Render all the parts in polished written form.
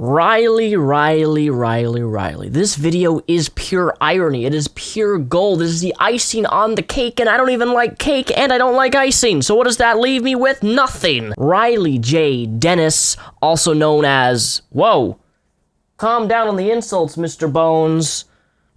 Riley. This video is pure irony. It is pure gold. It is the icing on the cake, and I don't even like cake, and I don't like icing. So what does that leave me with? Nothing. Riley J. Dennis, also known as... Whoa. Calm down on the insults, Mr. Bones.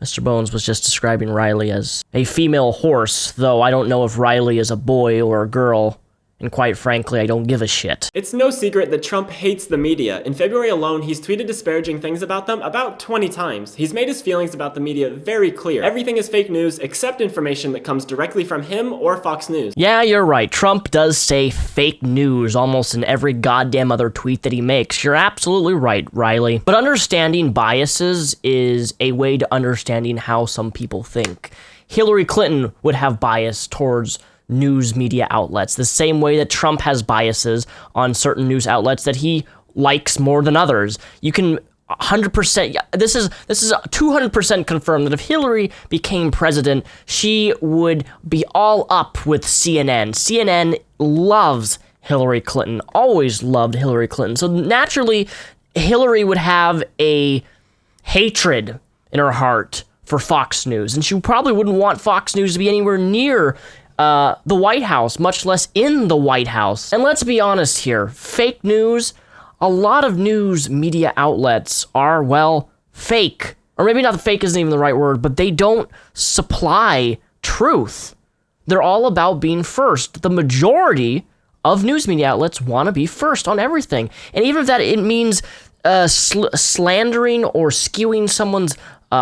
Mr. Bones was just describing Riley as a female horse, though I don't know if Riley is a boy or a girl. And quite frankly, I don't give a shit. It's no secret that Trump hates the media. In February alone, he's tweeted disparaging things about them about 20 times. He's made his feelings about the media very clear. Everything is fake news except information that comes directly from him or Fox News. Yeah, you're right. Trump does say fake news almost in every goddamn other tweet that he makes. You're absolutely right, Riley. But understanding biases is a way to understanding how some people think. Hillary Clinton would have bias towards news media outlets, the same way that Trump has biases on certain news outlets that he likes more than others. You can 100%, this is 200% confirmed that if Hillary became president, she would be all up with CNN. CNN loves Hillary Clinton, always loved Hillary Clinton. So naturally, Hillary would have a hatred in her heart for Fox News, and she probably wouldn't want Fox News to be anywhere near the White House, much less in the White House. And let's be honest here, fake news, a lot of news media outlets are, well, fake. Or maybe not fake isn't even the right word, but they don't supply truth. They're all about being first. The majority of news media outlets want to be first on everything. And even if that it means slandering or skewing someone's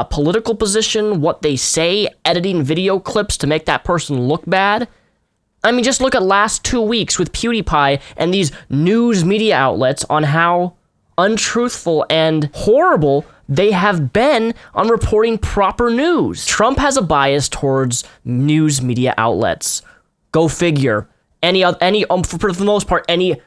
political position, what they say, editing video clips to make that person look bad. I mean, just look at last 2 weeks with PewDiePie and these news media outlets on how untruthful and horrible they have been on reporting proper news. Trump has a bias towards news media outlets. Go figure. For the most part, any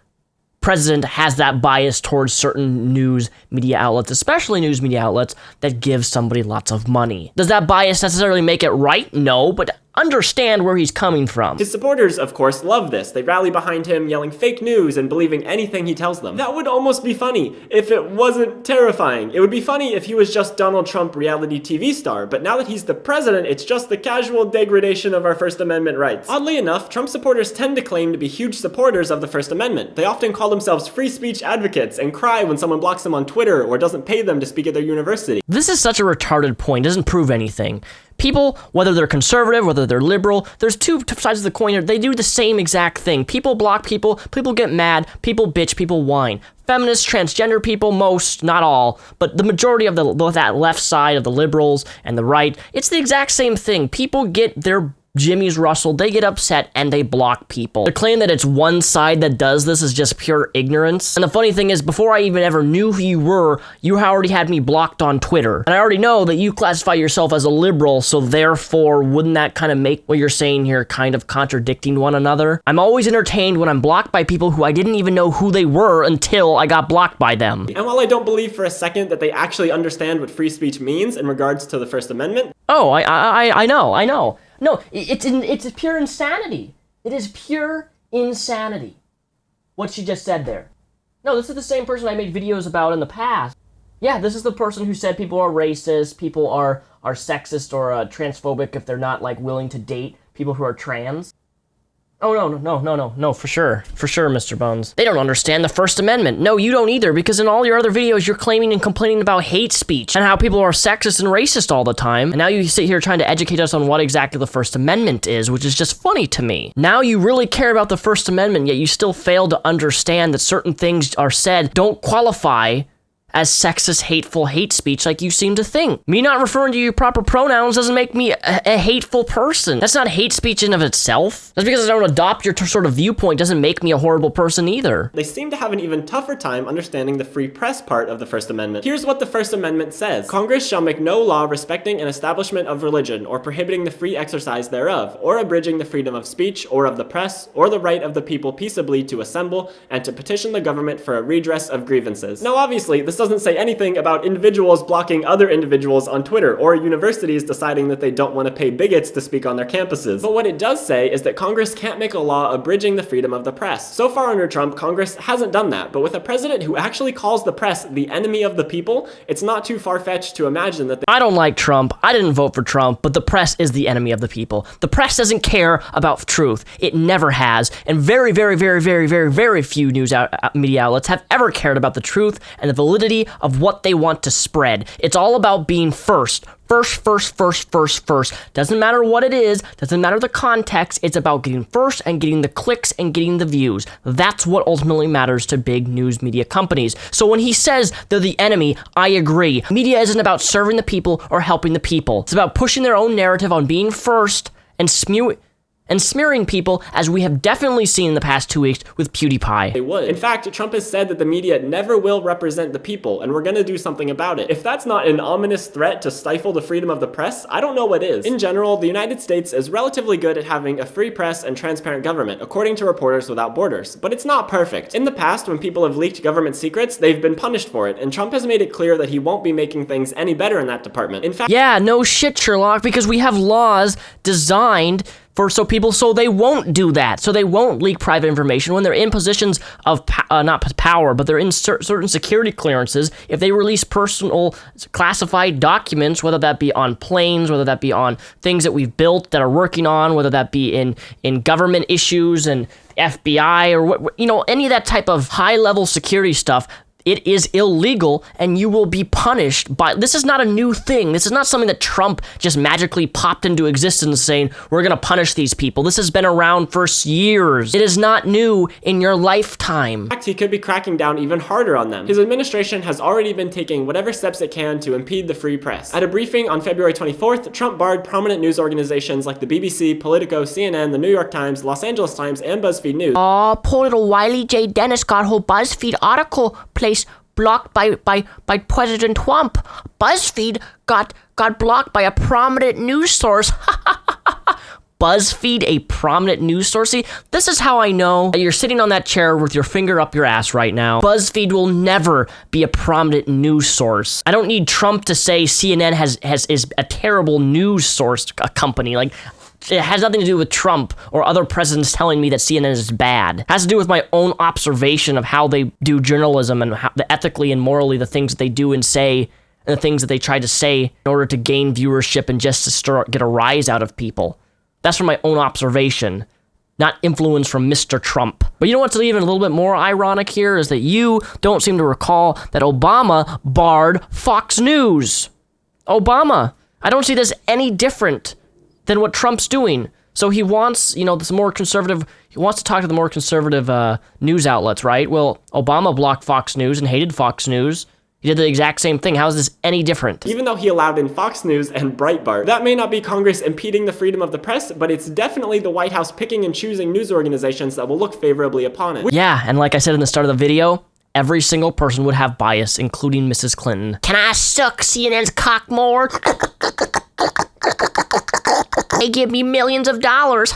president has that bias towards certain news media outlets, especially news media outlets that give somebody lots of money. Does that bias necessarily make it right? No, but understand where he's coming from. His supporters, of course, love this. They rally behind him, yelling fake news and believing anything he tells them. That would almost be funny if it wasn't terrifying. It would be funny if he was just Donald Trump reality TV star, but now that he's the president, it's just the casual degradation of our First Amendment rights. Oddly enough, Trump supporters tend to claim to be huge supporters of the First Amendment. They often call themselves free speech advocates and cry when someone blocks them on Twitter or doesn't pay them to speak at their university. This is such a retarded point. It doesn't prove anything. People, whether they're conservative, whether they're liberal, there's two sides of the coin here. They do the same exact thing. People block people, people get mad, people bitch, people whine. Feminists, transgender people, most, not all, but the majority of that left side of the liberals and the right, it's the exact same thing. People get their Jimmy's rustled, they get upset, and they block people. The claim that it's one side that does this is just pure ignorance. And the funny thing is, before I even ever knew who you were, you already had me blocked on Twitter. And I already know that you classify yourself as a liberal, so therefore, wouldn't that kind of make what you're saying here kind of contradicting one another? I'm always entertained when I'm blocked by people who I didn't even know who they were until I got blocked by them. And while I don't believe for a second that they actually understand what free speech means in regards to the First Amendment... Oh, I know. No, it's pure insanity. It is pure insanity. What she just said there. No, this is the same person I made videos about in the past. Yeah, this is the person who said people are racist, people are sexist or transphobic if they're not, like, willing to date people who are trans. Oh, no, for sure, Mr. Bones. They don't understand the First Amendment. No, you don't either, because in all your other videos, you're claiming and complaining about hate speech and how people are sexist and racist all the time, and now you sit here trying to educate us on what exactly the First Amendment is, which is just funny to me. Now you really care about the First Amendment, yet you still fail to understand that certain things are said don't qualify as sexist, hateful hate speech like you seem to think. Me not referring to your proper pronouns doesn't make me a hateful person. That's not hate speech in of itself. Just because I don't adopt your sort of viewpoint doesn't make me a horrible person either. They seem to have an even tougher time understanding the free press part of the First Amendment. Here's what the First Amendment says. Congress shall make no law respecting an establishment of religion or prohibiting the free exercise thereof, or abridging the freedom of speech or of the press, or the right of the people peaceably to assemble and to petition the government for a redress of grievances. Now obviously, this doesn't doesn't say anything about individuals blocking other individuals on Twitter or universities deciding that they don't want to pay bigots to speak on their campuses. But what it does say is that Congress can't make a law abridging the freedom of the press. So far under Trump, Congress hasn't done that, but with a president who actually calls the press the enemy of the people, it's not too far-fetched to imagine that I don't like Trump. I didn't vote for Trump, but the press is the enemy of the people. The press doesn't care about truth. It never has, and very, very, very, very, very, very few media outlets have ever cared about the truth and the validity of what they want to spread. It's all about being first. First. Doesn't matter what it is, doesn't matter the context, it's about getting first and getting the clicks and getting the views. That's what ultimately matters to big news media companies. So when he says they're the enemy, I agree. Media isn't about serving the people or helping the people. It's about pushing their own narrative on being first and smearing people, as we have definitely seen in the past 2 weeks with PewDiePie. They would. In fact, Trump has said that the media never will represent the people, and we're gonna do something about it. If that's not an ominous threat to stifle the freedom of the press, I don't know what is. In general, the United States is relatively good at having a free press and transparent government, according to Reporters Without Borders. But it's not perfect. In the past, when people have leaked government secrets, they've been punished for it, and Trump has made it clear that he won't be making things any better in that department. In fact, yeah, no shit, Sherlock, because we have laws designed so they won't do that. So they won't leak private information when they're in positions of not power, but they're in certain security clearances. If they release personal classified documents, whether that be on planes, whether that be on things that we've built that are working on, whether that be in government issues and FBI or any of that type of high level security stuff, it is illegal, and you will be punished by... This is not a new thing. This is not something that Trump just magically popped into existence saying, we're going to punish these people. This has been around for years. It is not new in your lifetime. In fact, he could be cracking down even harder on them. His administration has already been taking whatever steps it can to impede the free press. At a briefing on February 24th, Trump barred prominent news organizations like the BBC, Politico, CNN, the New York Times, Los Angeles Times, and BuzzFeed News. Oh, poor little Wiley J. Dennis got whole BuzzFeed article placed blocked by President Trump. BuzzFeed got blocked by a prominent news source. BuzzFeed, a prominent news source? See, this is how I know that you're sitting on that chair with your finger up your ass right now. BuzzFeed will never be a prominent news source. I don't need Trump to say CNN is a terrible news source, a company. Like, it has nothing to do with Trump or other presidents telling me that CNN is bad. It has to do with my own observation of how they do journalism and how ethically and morally the things that they do and say and the things that they try to say in order to gain viewership and just to get a rise out of people. That's from my own observation, not influence from Mr. Trump. But you know what's even a little bit more ironic here is that you don't seem to recall that Obama barred Fox News. Obama. I don't see this any different than what Trump's doing. So he wants, this more conservative, he wants to talk to the more conservative news outlets, right? Well, Obama blocked Fox News and hated Fox News. He did the exact same thing. How is this any different? Even though he allowed in Fox News and Breitbart, that may not be Congress impeding the freedom of the press, but it's definitely the White House picking and choosing news organizations that will look favorably upon it. Yeah, and like I said in the start of the video, every single person would have bias, including Mrs. Clinton. Can I suck CNN's cock more? They give me millions of dollars.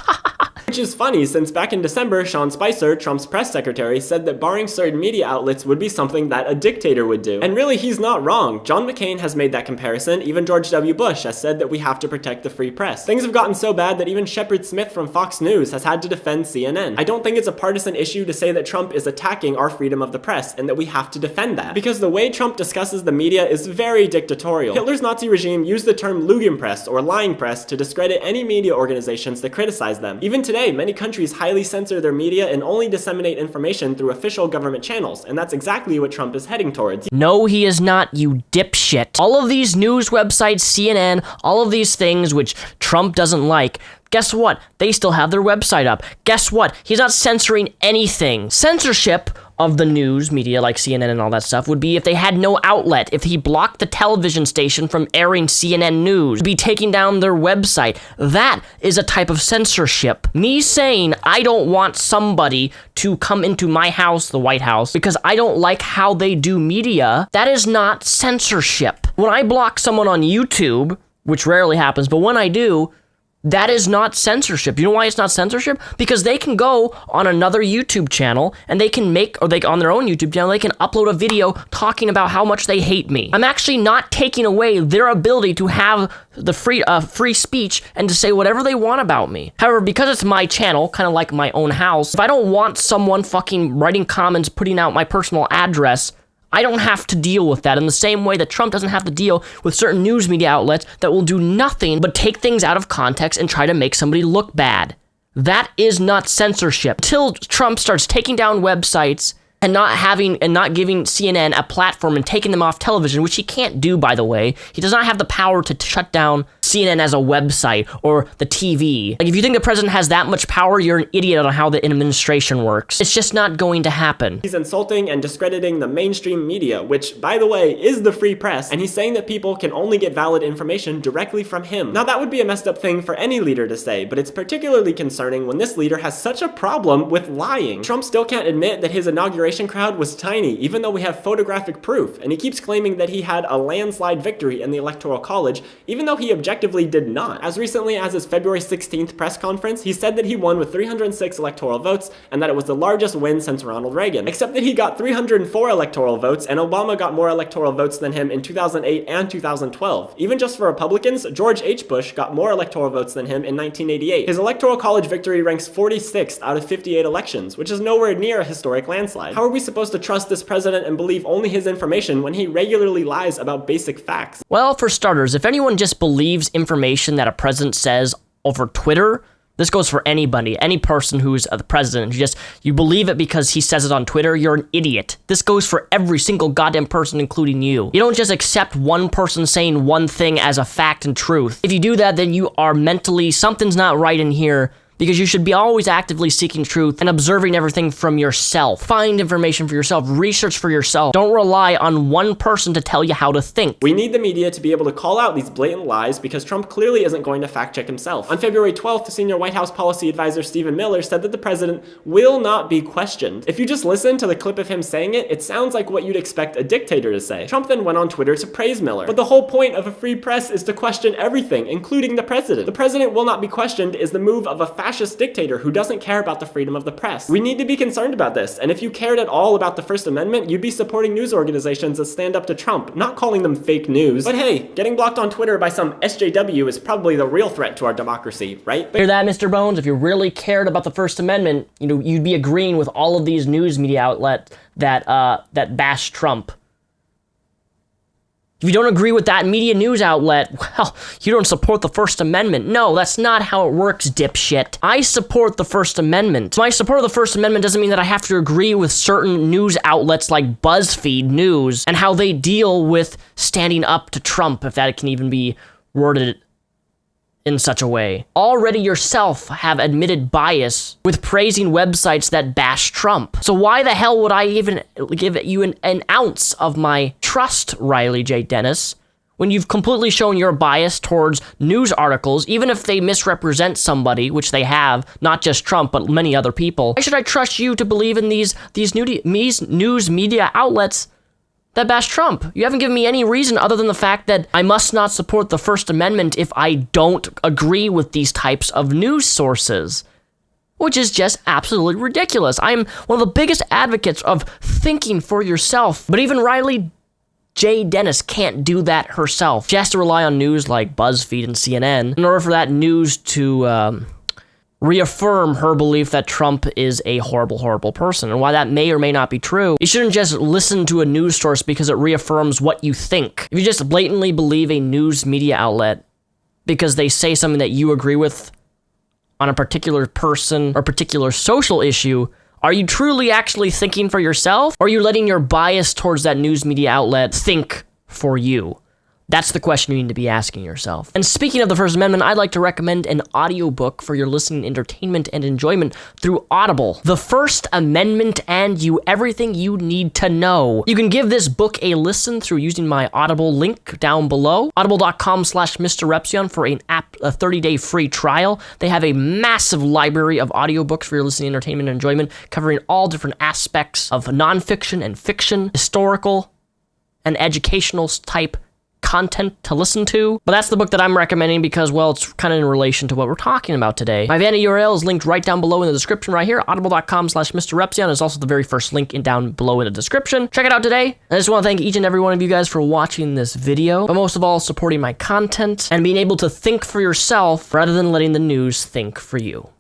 Which is funny, since back in December, Sean Spicer, Trump's press secretary, said that barring certain media outlets would be something that a dictator would do. And really, he's not wrong. John McCain has made that comparison. Even George W. Bush has said that we have to protect the free press. Things have gotten so bad that even Shepard Smith from Fox News has had to defend CNN. I don't think it's a partisan issue to say that Trump is attacking our freedom of the press and that we have to defend that. Because the way Trump discusses the media is very dictatorial. Hitler's Nazi regime used the term Lügenpresse or lying press to discredit any media organizations that criticize them. Even today, many countries highly censor their media and only disseminate information through official government channels, and that's exactly what Trump is heading towards. No, he is not, you dipshit. All of these news websites, CNN, all of these things which Trump doesn't like, guess what? They still have their website up. Guess what? He's not censoring anything. Censorship of the news media like CNN and all that stuff would be if they had no outlet, if he blocked the television station from airing CNN news, be taking down their website. That is a type of censorship. Me saying I don't want somebody to come into my house, the White House, because I don't like how they do media, that is not censorship. When I block someone on YouTube, which rarely happens, but when I do, That is not censorship. You know why it's not censorship? Because they can go on another YouTube channel and they can on their own YouTube channel, they can upload a video talking about how much they hate me. I'm actually not taking away their ability to have the free speech and to say whatever they want about me. However, because it's my channel, kind of like my own house, if I don't want someone fucking writing comments, putting out my personal address, I don't have to deal with that in the same way that Trump doesn't have to deal with certain news media outlets that will do nothing but take things out of context and try to make somebody look bad. That is not censorship. Until Trump starts taking down websites and not giving CNN a platform and taking them off television, which he can't do, by the way. He does not have the power to shut down CNN as a website or the TV. Like, if you think the president has that much power, you're an idiot on how the administration works. It's just not going to happen. He's insulting and discrediting the mainstream media, which, by the way, is the free press, and he's saying that people can only get valid information directly from him. Now, that would be a messed up thing for any leader to say, but it's particularly concerning when this leader has such a problem with lying. Trump still can't admit that his inauguration crowd was tiny, even though we have photographic proof, and he keeps claiming that he had a landslide victory in the Electoral College, even though he objectively did not. As recently as his February 16th press conference, he said that he won with 306 electoral votes, and that it was the largest win since Ronald Reagan. Except that he got 304 electoral votes, and Obama got more electoral votes than him in 2008 and 2012. Even just for Republicans, George H. Bush got more electoral votes than him in 1988. His Electoral College victory ranks 46th out of 58 elections, which is nowhere near a historic landslide. How are we supposed to trust this president and believe only his information when he regularly lies about basic facts? Well, for starters, if anyone just believes information that a president says over Twitter, this goes for anybody, any person who's the president, you believe it because he says it on Twitter, you're an idiot. This goes for every single goddamn person, including you. You don't just accept one person saying one thing as a fact and truth. If you do that, then you are something's not right in here, because you should be always actively seeking truth and observing everything from yourself. Find information for yourself, research for yourself. Don't rely on one person to tell you how to think. We need the media to be able to call out these blatant lies because Trump clearly isn't going to fact check himself. On February 12th, the senior White House policy advisor Stephen Miller said that the president will not be questioned. If you just listen to the clip of him saying it, it sounds like what you'd expect a dictator to say. Trump then went on Twitter to praise Miller. But the whole point of a free press is to question everything, including the president. The president will not be questioned is the move of a fascist dictator who doesn't care about the freedom of the press. We need to be concerned about this, and if you cared at all about the First Amendment, you'd be supporting news organizations that stand up to Trump, not calling them fake news. But hey, getting blocked on Twitter by some SJW is probably the real threat to our democracy, right? Hear that, Mr. Bones? If you really cared about the First Amendment, you'd be agreeing with all of these news media outlets that bash Trump. If you don't agree with that media news outlet, well, you don't support the First Amendment. No, that's not how it works, dipshit. I support the First Amendment. My support of the First Amendment doesn't mean that I have to agree with certain news outlets like BuzzFeed News and how they deal with standing up to Trump, if that can even be worded in such a way. Already yourself have admitted bias with praising websites that bash Trump. So why the hell would I even give you an ounce of my trust, Riley J. Dennis, when you've completely shown your bias towards news articles, even if they misrepresent somebody, which they have, not just Trump, but many other people? Why should I trust you to believe in these news media outlets that bash Trump? You haven't given me any reason other than the fact that I must not support the First Amendment if I don't agree with these types of news sources, which is just absolutely ridiculous. I'm one of the biggest advocates of thinking for yourself, but even Riley J. Dennis can't do that herself. She has to rely on news like BuzzFeed and CNN in order for that news to reaffirm her belief that Trump is a horrible, horrible person. And while that may or may not be true, you shouldn't just listen to a news source because it reaffirms what you think. If you just blatantly believe a news media outlet because they say something that you agree with on a particular person or particular social issue, are you truly actually thinking for yourself? Or are you letting your bias towards that news media outlet think for you? That's the question you need to be asking yourself. And speaking of the First Amendment, I'd like to recommend an audiobook for your listening entertainment and enjoyment through Audible. The First Amendment and You, Everything You Need to Know. You can give this book a listen through using my Audible link down below, audible.com/Mr. Repzion for a 30-day free trial. They have a massive library of audiobooks for your listening entertainment and enjoyment, covering all different aspects of nonfiction and fiction, historical and educational type content to listen to. But that's the book that I'm recommending because, well, it's kind of in relation to what we're talking about today. My vanity URL is linked right down below in the description right here. Audible.com/Mr. Repzion is also the very first link down below in the description. Check it out today. I just want to thank each and every one of you guys for watching this video, but most of all, supporting my content and being able to think for yourself rather than letting the news think for you.